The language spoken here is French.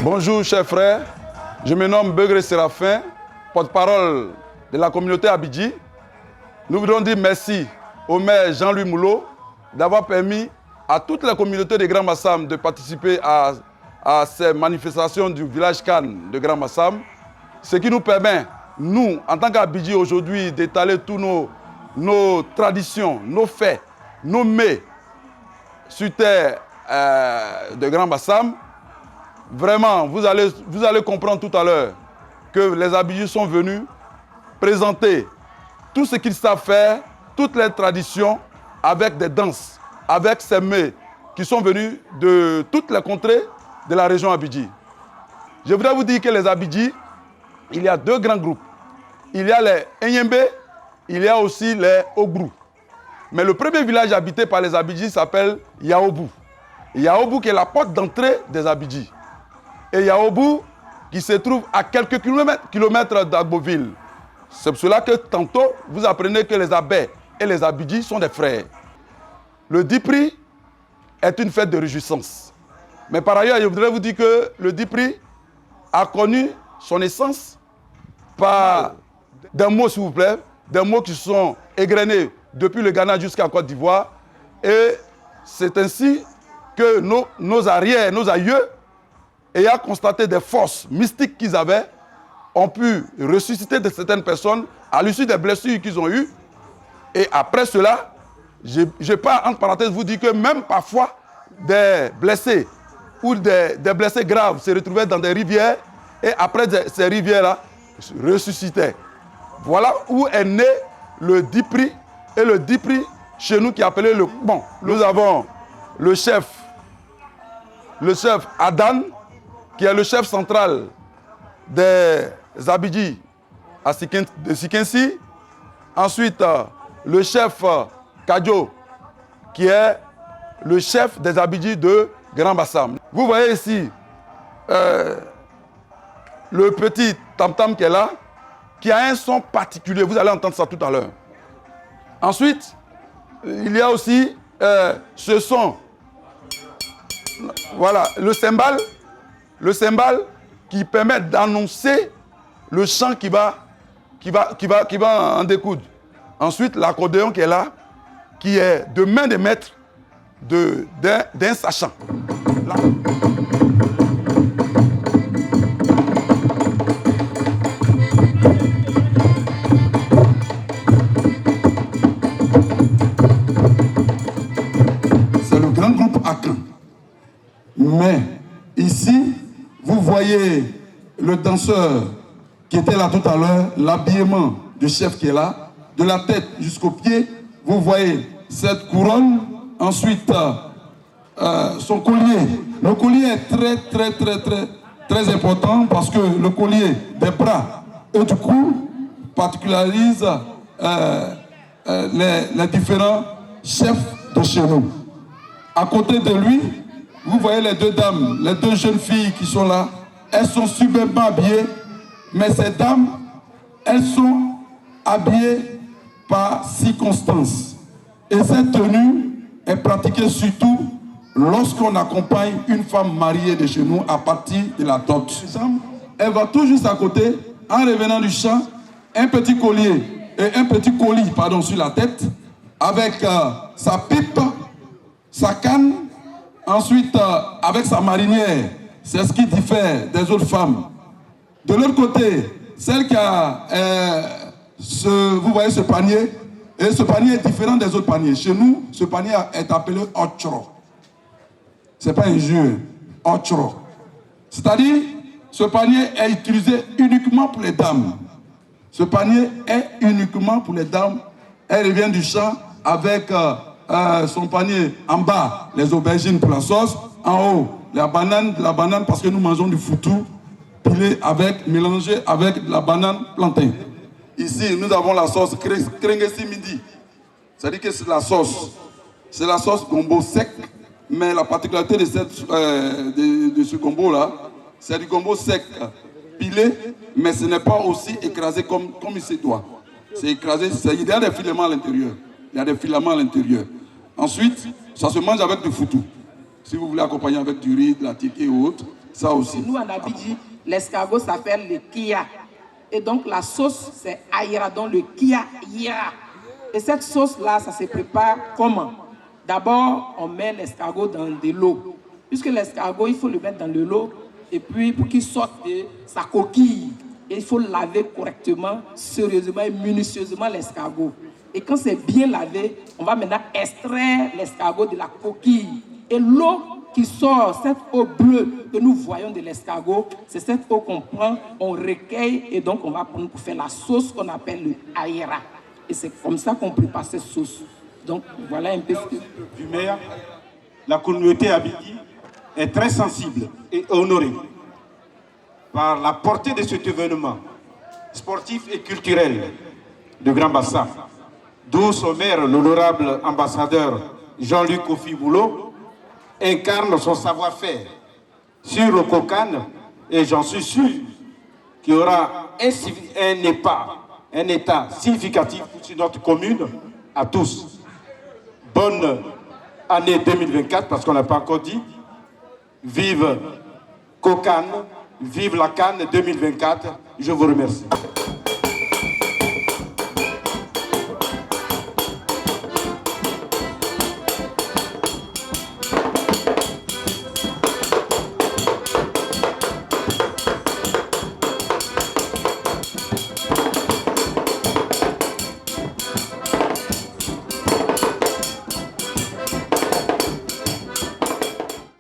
Bonjour chers frères, je me nomme Begré Séraphin, porte-parole de la communauté Abidji. Nous voudrions dire merci au maire Jean-Louis Moulot d'avoir permis à toute la communauté de Grand Massam de participer à ces manifestations du village Khan de Grand Massam, ce qui nous permet, nous, en tant qu'Abidji aujourd'hui, d'étaler tous nos traditions, nos faits, nos mets sur terre de Grand Massam. Vraiment, vous allez comprendre tout à l'heure que les Abidjis sont venus présenter tout ce qu'ils savent faire, toutes les traditions, avec des danses, avec ces mets qui sont venus de toutes les contrées de la région Abidji. Je voudrais vous dire que les Abidjis, il y a deux grands groupes. Il y a les Enyembe, il y a aussi les Obrou. Mais le premier village habité par les Abidjis s'appelle Yaobu. Yaobu qui est la porte d'entrée des Abidjis. Et Yaobu qui se trouve à quelques kilomètres d'Agboville. C'est pour cela que tantôt, vous apprenez que les Abè et les Abidjis sont des frères. Le Dipri est une fête de réjouissance. Mais par ailleurs, je voudrais vous dire que le Dipri a connu son essence par des mots, s'il vous plaît, des mots qui sont égrenés depuis le Ghana jusqu'à Côte d'Ivoire. Et c'est ainsi que nos arrières, nos aïeux, ayant constaté des forces mystiques qu'ils avaient, ont pu ressusciter de certaines personnes à l'issue des blessures qu'ils ont eues. Et après cela, je pars entre parenthèses vous dire que même parfois des blessés ou des blessés graves se retrouvaient dans des rivières et après ces rivières-là ressuscitaient. Voilà où est né le Dipri. Et le Dipri, chez nous, qui est appelé le Kban. Nous avons le chef Adan, qui est le chef central des Abidji de Sikensi. Ensuite, le chef Kadjo, qui est le chef des Abidji de Grand Bassam. Vous voyez ici le petit tam-tam qui est là, qui a un son particulier. Vous allez entendre ça tout à l'heure. Ensuite, il y a aussi ce son. Voilà, le cymbale qui permet d'annoncer le chant qui va en découdre. Ensuite, l'accordéon qui est là, qui est de main de maître d'un sachant. Là. C'est le grand groupe Akan. Mais ici, vous voyez le danseur qui était là tout à l'heure, l'habillement du chef qui est là, de la tête jusqu'aux pieds. Vous voyez cette couronne, ensuite son collier. Le collier est très important parce que le collier des bras et du cou particularise les différents chefs de chez nous. À côté de lui, vous voyez les deux dames, les deux jeunes filles qui sont là. Elles sont superbement habillées, mais ces dames, elles sont habillées par circonstance. Et cette tenue est pratiquée surtout lorsqu'on accompagne une femme mariée de chez nous à partir de la dot. Elle va tout juste à côté, en revenant du champ, un petit collier et un petit colis sur la tête, avec sa pipe, sa canne, ensuite avec sa marinière. C'est ce qui diffère des autres femmes. De l'autre côté, celle qui a, vous voyez ce panier, et ce panier est différent des autres paniers. Chez nous, ce panier est appelé ochro. Ce n'est pas un jeu, ochro. C'est-à-dire, ce panier est utilisé uniquement pour les dames. Ce panier est uniquement pour les dames. Elle revient du champ avec son panier en bas, les aubergines pour la sauce, en haut, la banane parce que nous mangeons du foutou pilé mélangé avec de la banane plantain. Ici, nous avons la sauce Krengesi Midi. C'est-à-dire que c'est la sauce gombo sec, mais la particularité de ce gombo-là, c'est du gombo sec pilé, mais ce n'est pas aussi écrasé comme il se doit. C'est écrasé, il y a des filaments à l'intérieur. Ensuite, ça se mange avec du foutou. Si vous voulez accompagner avec du riz, de la tique et autres, Ça aussi. Nous, en Abidji, l'escargot s'appelle le kia. Et donc, la sauce, c'est aïra, donc le kia ira. Et cette sauce-là, ça se prépare comment? D'abord, on met l'escargot dans de l'eau. Puisque l'escargot, il faut le mettre dans de l'eau, et puis pour qu'il sorte de sa coquille. Et il faut laver correctement, sérieusement et minutieusement l'escargot. Et quand c'est bien lavé, on va maintenant extraire l'escargot de la coquille. Et l'eau qui sort, cette eau bleue que nous voyons de l'escargot, c'est cette eau qu'on prend, on recueille et donc on va prendre pour faire la sauce qu'on appelle le aïra. Et c'est comme ça qu'on prépare cette sauce. Donc voilà un peu ce que... Du maire, la communauté Abidji est très sensible et honorée par la portée de cet événement sportif et culturel de Grand Bassam, d'où son maire, l'honorable ambassadeur Jean-Luc Kofi Boulot, incarne son savoir-faire sur le cocan et j'en suis sûr qu'il y aura un état significatif sur notre commune à tous. Bonne année 2024 parce qu'on n'a pas encore dit. Vive Cocan, vive la Cannes 2024. Je vous remercie.